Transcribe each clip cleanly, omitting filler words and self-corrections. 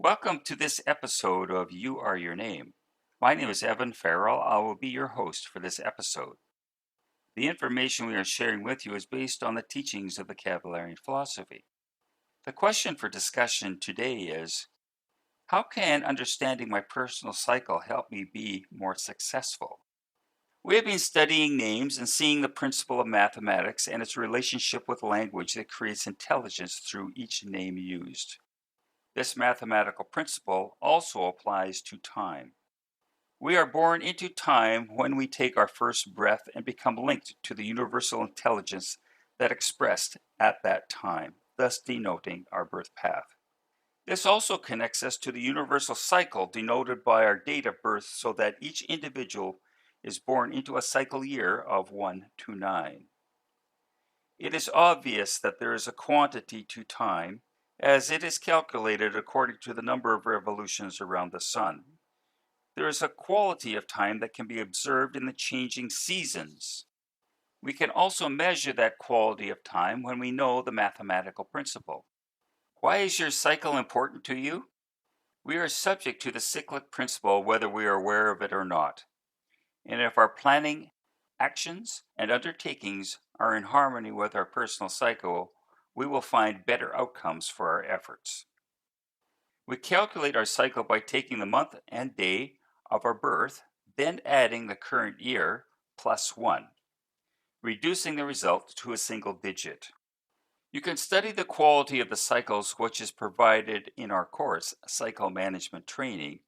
Welcome to this episode of You Are Your Name. My name is Evan Farrell. I will be your host for this episode. The information we are sharing with you is based on the teachings of the Kabbalion philosophy. The question for discussion today is, how can understanding my personal cycle help me be more successful? We have been studying names and seeing the principle of mathematics and its relationship with language that creates intelligence through each name used. This mathematical principle also applies to time. We are born into time when we take our first breath and become linked to the universal intelligence that expressed at that time, thus denoting our birth path. This also connects us to the universal cycle denoted by our date of birth so that each individual is born into a cycle year of 1 to 9. It is obvious that there is a quantity to time, as it is calculated according to the number of revolutions around the sun. There is a quality of time that can be observed in the changing seasons. We can also measure that quality of time when we know the mathematical principle. Why is your cycle important to you? We are subject to the cyclic principle whether we are aware of it or not. And if our planning, actions, and undertakings are in harmony with our personal cycle, we will find better outcomes for our efforts. We calculate our cycle by taking the month and day of our birth, then adding the current year plus 1, reducing the result to a single digit. You can study the quality of the cycles which is provided in our course, Cycle Management Training,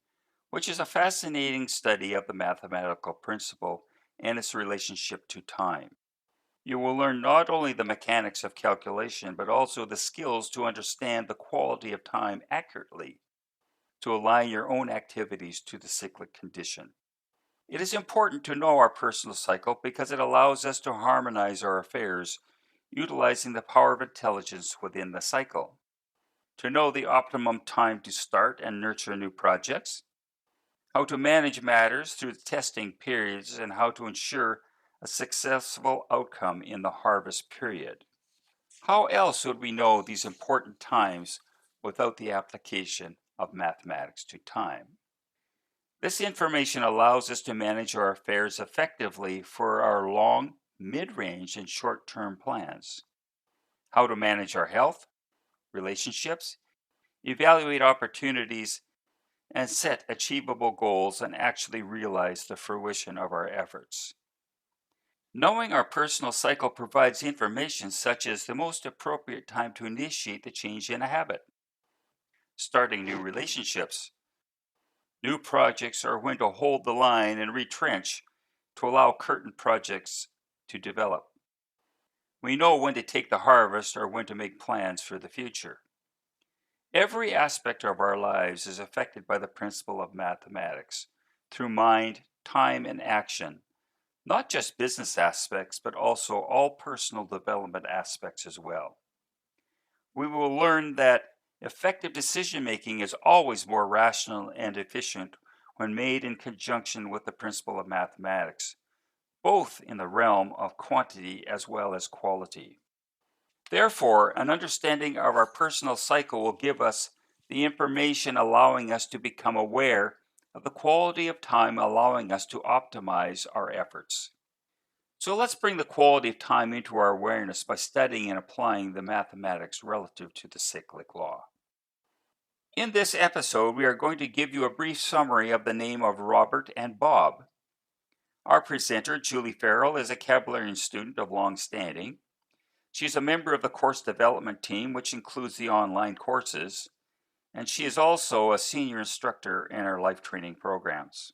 which is a fascinating study of the mathematical principle and its relationship to time. You will learn not only the mechanics of calculation, but also the skills to understand the quality of time accurately, to align your own activities to the cyclic condition. It is important to know our personal cycle because it allows us to harmonize our affairs, utilizing the power of intelligence within the cycle. To know the optimum time to start and nurture new projects, how to manage matters through the testing periods, and how to ensure a successful outcome in the harvest period. How else would we know these important times without the application of mathematics to time? This information allows us to manage our affairs effectively for our long, mid-range, and short-term plans. How to manage our health, relationships, evaluate opportunities, and set achievable goals and actually realize the fruition of our efforts. Knowing our personal cycle provides information such as the most appropriate time to initiate the change in a habit, starting new relationships, new projects, or when to hold the line and retrench to allow certain projects to develop. We know when to take the harvest or when to make plans for the future. Every aspect of our lives is affected by the principle of mathematics through mind, time, and action. Not just business aspects, but also all personal development aspects as well. We will learn that effective decision making is always more rational and efficient when made in conjunction with the principle of mathematics, both in the realm of quantity as well as quality. Therefore, an understanding of our personal cycle will give us the information allowing us to become aware of the quality of time, allowing us to optimize our efforts. So let's bring the quality of time into our awareness by studying and applying the mathematics relative to the cyclic law. In this episode, we are going to give you a brief summary of the name of Robert and Bob. Our presenter, Julie Farrell, is a Kabbalion student of long standing. She's a member of the course development team, which includes the online courses, and she is also a senior instructor in our life training programs.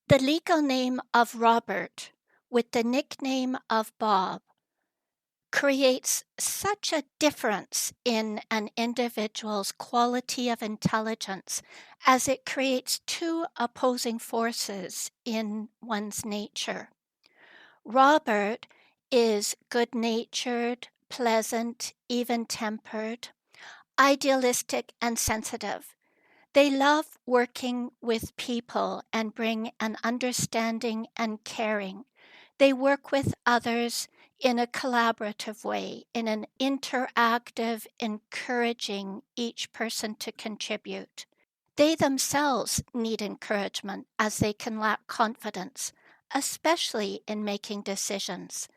The legal name of Robert with the nickname of Bob creates such a difference in an individual's quality of intelligence as it creates two opposing forces in one's nature. Robert is good-natured, pleasant, even-tempered, idealistic, and sensitive. They love working with people and bring an understanding and caring. They work with others in a collaborative way, in an interactive, encouraging each person to contribute. They themselves need encouragement as they can lack confidence, especially in making decisions.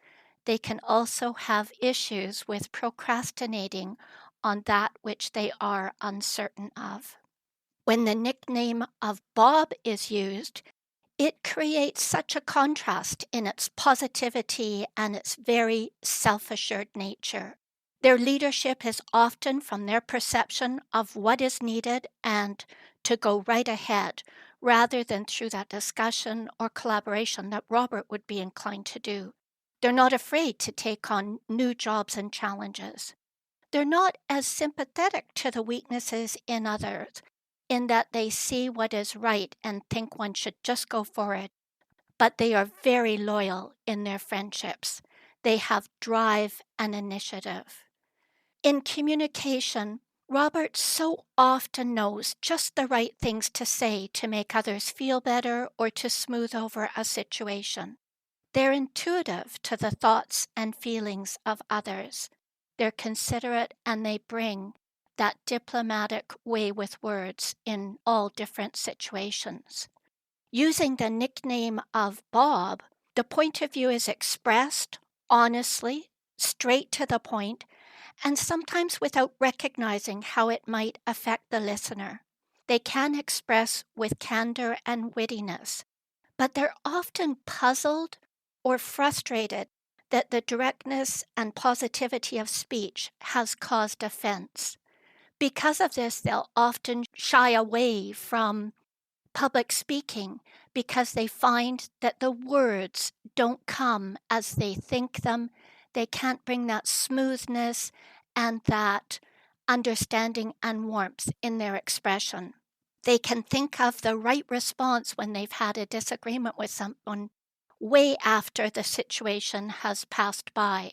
They can also have issues with procrastinating on that which they are uncertain of. When the nickname of Bob is used, it creates such a contrast in its positivity and its very self-assured nature. Their leadership is often from their perception of what is needed and to go right ahead, rather than through that discussion or collaboration that Robert would be inclined to do. They're not afraid to take on new jobs and challenges. They're not as sympathetic to the weaknesses in others, in that they see what is right and think one should just go for it. But they are very loyal in their friendships. They have drive and initiative. In communication, Robert so often knows just the right things to say to make others feel better or to smooth over a situation. They're intuitive to the thoughts and feelings of others. They're considerate and they bring that diplomatic way with words in all different situations. Using the nickname of Bob, the point of view is expressed honestly, straight to the point, and sometimes without recognizing how it might affect the listener. They can express with candor and wittiness, but they're often puzzled or frustrated that the directness and positivity of speech has caused offense. Because of this, they'll often shy away from public speaking because they find that the words don't come as they think them. They can't bring that smoothness and that understanding and warmth in their expression. They can think of the right response when they've had a disagreement with someone way after the situation has passed by.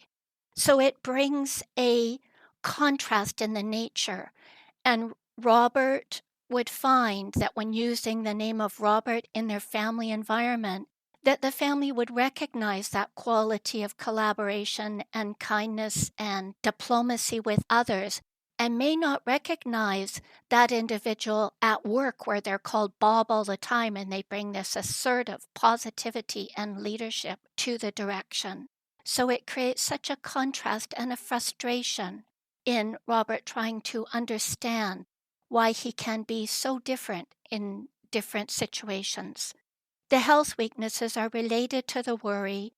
So it brings a contrast in the nature. And Robert would find that when using the name of Robert in their family environment, that the family would recognize that quality of collaboration and kindness and diplomacy with others, and may not recognize that individual at work where they're called Bob all the time and they bring this assertive positivity and leadership to the direction. So it creates such a contrast and a frustration in Robert trying to understand why he can be so different in different situations. The health weaknesses are related to the worry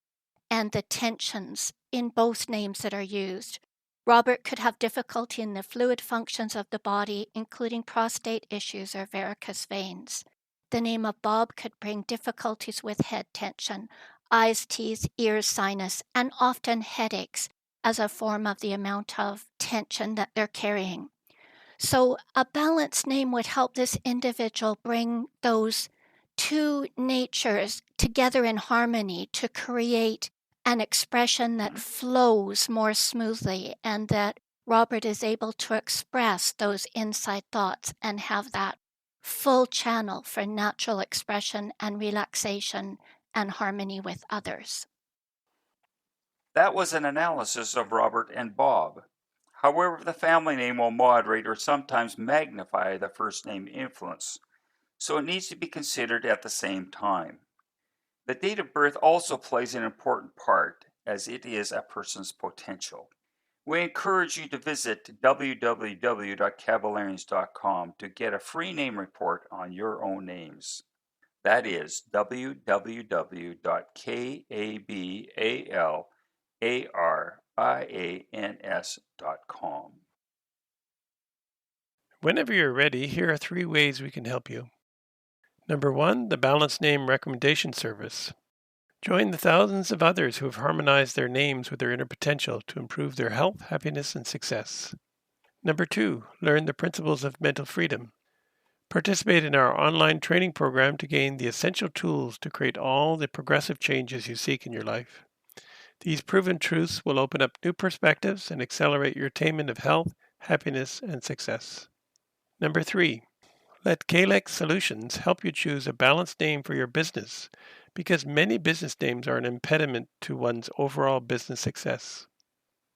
and the tensions in both names that are used. Robert could have difficulty in the fluid functions of the body, including prostate issues or varicose veins. The name of Bob could bring difficulties with head tension, eyes, teeth, ears, sinus, and often headaches as a form of the amount of tension that they're carrying. So a balanced name would help this individual bring those two natures together in harmony to create an expression that flows more smoothly and that Robert is able to express those inside thoughts and have that full channel for natural expression and relaxation and harmony with others. That was an analysis of Robert and Bob. However, the family name will moderate or sometimes magnify the first name influence, so it needs to be considered at the same time. The date of birth also plays an important part, as it is a person's potential. We encourage you to visit www.caballarians.com to get a free name report on your own names. That is www.caballarians.com. Whenever you're ready, here are 3 ways we can help you. Number 1, the Balanced Name Recommendation Service. Join the thousands of others who have harmonized their names with their inner potential to improve their health, happiness, and success. Number 2, learn the principles of mental freedom. Participate in our online training program to gain the essential tools to create all the progressive changes you seek in your life. These proven truths will open up new perspectives and accelerate your attainment of health, happiness, and success. Number 3, let Kalex Solutions help you choose a balanced name for your business because many business names are an impediment to one's overall business success.